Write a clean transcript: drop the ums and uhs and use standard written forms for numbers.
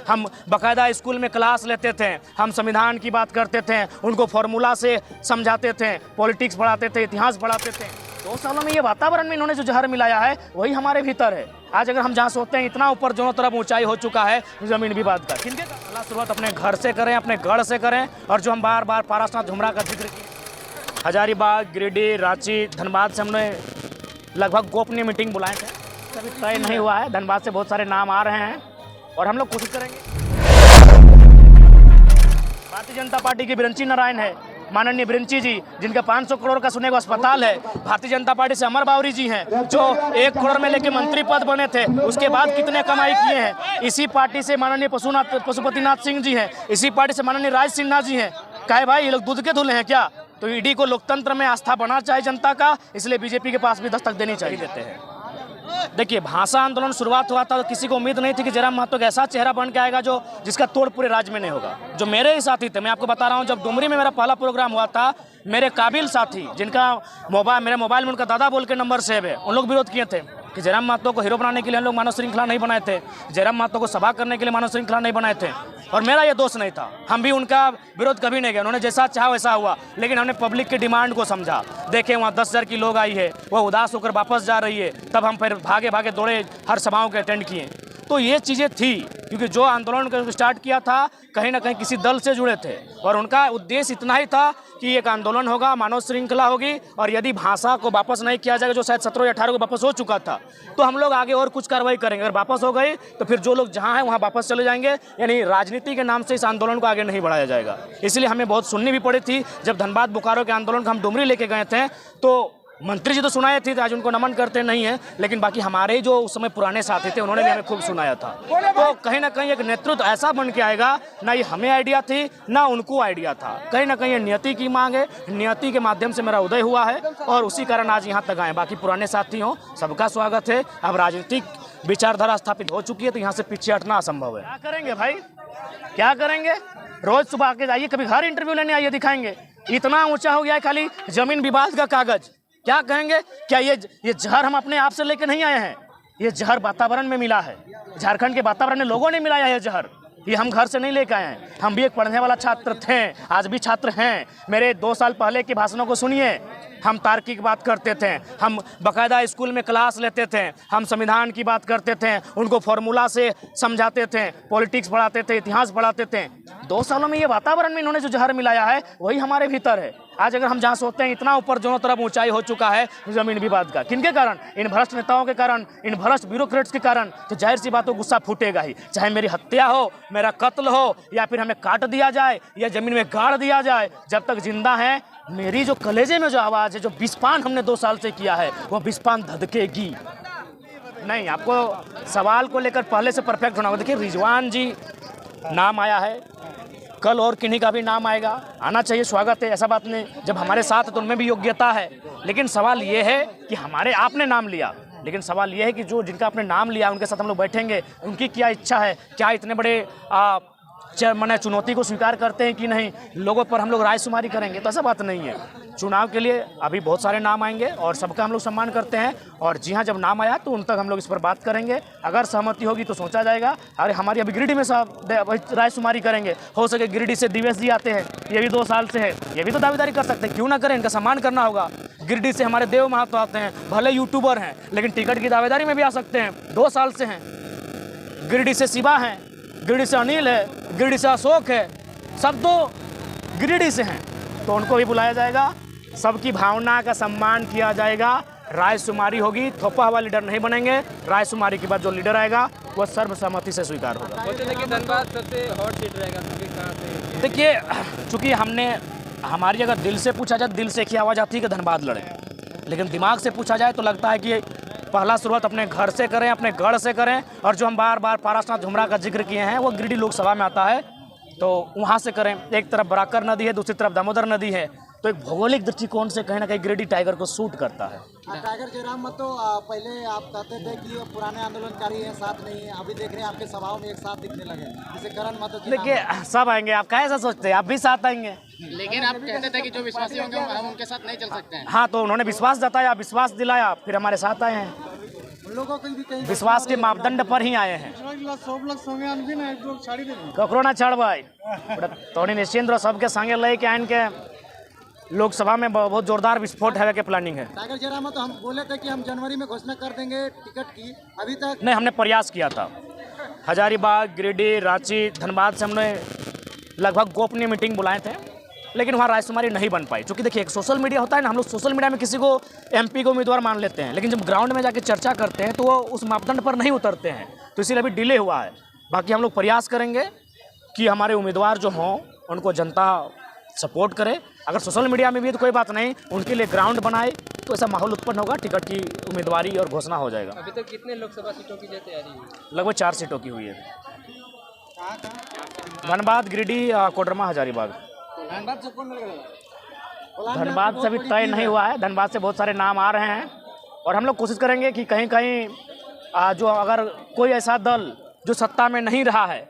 हम बाकायदा स्कूल में क्लास लेते थे, हम संविधान की बात करते थे, उनको फॉर्मूला से समझाते थे, पॉलिटिक्स पढ़ाते थे, इतिहास पढ़ाते थे। 2 सालों में ये वातावरण में इन्होंने जो जहर मिलाया है वही हमारे भीतर है। आज अगर हम जहाँ सोचते हैं इतना ऊपर दोनों तरफ ऊंचाई हो चुका है, जमीन विवाद का किनके का शुरुआत अपने घर से करें, अपने गढ़ से करें। और जो हम बार बार पारसनाथ झुमरा का जिक्र किए, हजारीबाग, गिरिडीह, रांची, धनबाद से हमने लगभग गोपनीय मीटिंग बुलाए थे, अभी तय नहीं हुआ है। धनबाद से बहुत सारे नाम आ रहे हैं और हम लोग कोशिश करेंगे। भारतीय जनता पार्टी की बिरंची नारायण है, माननीय बिरंची जी, जिनका 500 करोड़ का सुने को अस्पताल है। भारतीय जनता पार्टी से अमर बावरी जी हैं, जो 1 करोड़ में लेके मंत्री पद बने थे, उसके बाद कितने कमाई किए हैं। इसी पार्टी से माननीय पशुपतिनाथ सिंह जी हैं, इसी पार्टी से माननीय राज सिन्हा जी हैं। कहे भाई ये लोग दूध के धुले हैं क्या? तो ईडी को लोकतंत्र में आस्था बढ़ना चाहिए जनता का, इसलिए बीजेपी के पास भी दस्तक देनी चाहिए। देते हैं। देखिए, भाषा आंदोलन शुरुआत हुआ था तो किसी को उम्मीद नहीं थी कि जयराम महतो का ऐसा चेहरा बन के आएगा जिसका तोड़ पूरे राज्य में नहीं होगा। जो मेरे ही साथी थे, मैं आपको बता रहा हूँ, जब डुमरी में मेरा पहला प्रोग्राम हुआ था, मेरे काबिल साथी जिनका मेरे मोबाइल में उनका दादा बोल के नंबर सेव है, उन लोग विरोध किए थे कि जयराम महतो को हीरो बनाने के लिए हम लोग मानव श्रृंखला नहीं बनाए थे, जयराम महतो को सभा करने के लिए मानव श्रृंखला नहीं बनाए थे। और मेरा ये दोष नहीं था, हम भी उनका विरोध कभी नहीं किया, उन्होंने जैसा चाहा वैसा हुआ। लेकिन हमने पब्लिक की डिमांड को समझा। देखे वहाँ 10,000 की लोग आई है, वो उदास होकर वापस जा रही है, तब हम फिर भागे भागे दौड़े, हर सभाओं के अटेंड किए। तो ये चीज़ें थी, क्योंकि जो आंदोलन को स्टार्ट किया था कहीं ना कहीं किसी दल से जुड़े थे, और उनका उद्देश्य इतना ही था कि एक आंदोलन होगा, मानव श्रृंखला होगी, और यदि भाषा को वापस नहीं किया जाएगा, जो शायद 17 या 18 को वापस हो चुका था, तो हम लोग आगे और कुछ कार्रवाई करेंगे। अगर वापस हो गई तो फिर जो लोग जहाँ हैं वहाँ वापस चले जाएंगे, यानी राजनीति के नाम से इस आंदोलन को आगे नहीं बढ़ाया जाएगा। इसलिए हमें बहुत सुननी भी पड़ी थी। जब धनबाद बोकारो के आंदोलन को हम डुमरी लेके गए थे, तो मंत्री जी तो सुनाए थे, आज उनको नमन करते नहीं है, लेकिन बाकी हमारे जो उस समय पुराने साथी थे उन्होंने भी हमें खूब सुनाया था। तो कहीं ना कहीं एक नेतृत्व ऐसा बन के आएगा, ना ये हमें आइडिया थी ना उनको आइडिया था, कहीं ना कहीं ये नियति की मांग है, नियति के माध्यम से मेरा उदय हुआ है और उसी कारण आज यहाँ तक आए। बाकी पुराने साथी हों, सबका स्वागत है। अब राजनीतिक विचारधारा स्थापित हो चुकी है, तो यहाँ से पीछे हटना असंभव है। क्या करेंगे भाई, क्या करेंगे? रोज सुबह आके जाइए, कभी घर इंटरव्यू लेने आइए, दिखाएंगे। इतना ऊंचा हो गया है खाली जमीन विवाद का कागज। क्या कहेंगे? क्या ये जहर हम अपने आप से लेके नहीं आए हैं, ये जहर वातावरण में मिला है, झारखंड के वातावरण में लोगों ने मिलाया है जहर। ये हम घर से नहीं लेके आए हैं। हम भी एक पढ़ने वाला छात्र थे, आज भी छात्र हैं। मेरे 2 साल पहले के भाषणों को सुनिए। हम तार्किक बात करते थे, हम बाकायदा स्कूल में क्लास लेते थे, हम संविधान की बात करते थे, उनको फॉर्मूला से समझाते थे, पॉलिटिक्स पढ़ाते थे, इतिहास पढ़ाते थे। 2 सालों में ये वातावरण में इन्होंने जो जहर मिलाया है वही हमारे भीतर है। आज अगर हम जहाँ सोचते हैं इतना ऊपर दोनों तरफ ऊंचाई हो चुका है, जमीन विवाद का किनके कारण? इन भ्रष्ट नेताओं के कारण, इन भ्रष्ट ब्यूरोक्रेट्स के कारण। तो जाहिर सी बात हो, गुस्सा फूटेगा ही, चाहे मेरी हत्या हो, मेरा कत्ल हो, या फिर हमें काट दिया जाए या जमीन में गाड़ दिया जाए। जब तक जिंदा है, मेरी जो कलेजे में जो आवाज़ है, जो विस्पान हमने 2 साल से किया है, वो विस्पान धधकेगी नहीं। आपको सवाल को लेकर पहले से परफेक्ट होना होगा। देखिए, रिजवान जी नाम आया है, कल और किन्हीं का भी नाम आएगा, आना चाहिए, स्वागत है, ऐसा बात नहीं। जब हमारे साथ है तो उनमें भी योग्यता है। लेकिन सवाल ये है कि हमारे आपने नाम लिया, लेकिन सवाल ये है कि जो जिनका आपने नाम लिया उनके साथ हम लोग बैठेंगे, उनकी क्या इच्छा है, क्या इतने बड़े मैंने चुनौती को स्वीकार करते हैं कि नहीं, लोगों पर हम लोग रायशुमारी करेंगे, तो ऐसा बात नहीं है। चुनाव के लिए अभी बहुत सारे नाम आएंगे और सबका हम लोग सम्मान करते हैं। और जी हाँ, जब नाम आया तो उन तक हम लोग इस पर बात करेंगे। अगर सहमति होगी तो सोचा जाएगा। अरे हमारी अभी गिरिडीह में रायशुमारी करेंगे, हो सके गिरिडीह से दिवेश जी आते हैं, ये भी 2 साल से है, ये भी तो दावेदारी कर सकते हैं, क्यों ना करें, इनका सम्मान करना होगा। गिरिडीह से हमारे देव महतो आते हैं, भले यूट्यूबर हैं लेकिन टिकट की दावेदारी में भी आ सकते हैं, 2 साल से हैं। गिरिडीह से शिवा हैं, गिरिडीह से अनिल है, गिरिडीह से अशोक है, सब तो गिरिडीह से हैं, तो उनको भी बुलाया जाएगा। सबकी भावना का सम्मान किया जाएगा। रायशुमारी होगी, थोपा हुआ लीडर नहीं बनेंगे। रायशुमारी के बाद जो लीडर आएगा वह सर्वसम्मति से स्वीकार होगा। धनबाद सबसे हॉट सीट रहेगा। देखिए, चूँकि हमारी अगर दिल से पूछा जाए, दिल से एक ही आवाज़ आती है कि धनबाद लड़े, लेकिन दिमाग से पूछा जाए तो लगता है कि पहला शुरुआत अपने घर से करें, अपने गढ़ से करें। और जो हम बार बार पारसनाथ झुमरा का जिक्र किए हैं, वो गिरिडीह लोकसभा में आता है, तो वहाँ से करें। एक तरफ बराकर नदी है, दूसरी तरफ दामोदर नदी है, तो एक भौगोलिक दृष्टिकोण से कहीं ना कहीं गिरिडीह टाइगर को सूट करता है। टाइगर जयराम महतो, पहले आप कहते थे कि पुराने आंदोलनकारी हैं, साथ नहीं है, अभी देख रहे हैं आपके सभाओं में एक साथ दिखने लगे, जैसे करण महतो। देखिए, सब आएंगे, आप कैसा सोचते हैं, आप भी साथ आएंगे, लेकिन आप कहते थे कि जो विश्वासी होंगे हम उनके साथ नहीं चल सकते हैं। हाँ, तो उन्होंने विश्वास जताया, विश्वास दिलाया, फिर हमारे साथ आए हैं। लोगों को भी कहीं विश्वास के मापदंड पर ही आए हैं ककरो ना छाड़ भाई तोड़ी निश्चिंत रहो सबके संगे ले के आइन के लोकसभा में बहुत जोरदार विस्फोट है के प्लानिंग है। टाइगर जयराम तो हम बोले थे कि हम जनवरी में घोषणा कर देंगे टिकट की, अभी तक नहीं, हमने प्रयास किया था। हजारीबाग, गिरिडीह, रांची, धनबाद से हमने लगभग गोपनीय मीटिंग बुलाए थे, लेकिन वहाँ राजकुमारी नहीं बन पाई। क्योंकि देखिए, एक सोशल मीडिया होता है ना, हम लोग सोशल मीडिया में किसी को एमपी को उम्मीदवार मान लेते हैं, लेकिन जब ग्राउंड में जाके चर्चा करते हैं तो वो उस मापदंड पर नहीं उतरते हैं, तो इसीलिए अभी डिले हुआ है। बाकी हम लोग प्रयास करेंगे कि हमारे उम्मीदवार जो हों उनको जनता सपोर्ट करे। अगर सोशल मीडिया में भी तो कोई बात नहीं, उनके लिए ग्राउंड बनाए तो ऐसा माहौल उत्पन्न होगा, टिकट की उम्मीदवारी और घोषणा हो जाएगा। अभी तक कितने लोकसभा सीटों की तैयारी हुई? लगभग 4 सीटों की हुई है। धनबाद, गिरिडीह, कोडरमा, हजारीबाग। धनबाद से अभी तय नहीं हुआ है। धनबाद से बहुत सारे नाम आ रहे हैं और हम लोग कोशिश करेंगे कि कहीं कहीं जो अगर कोई ऐसा दल जो सत्ता में नहीं रहा है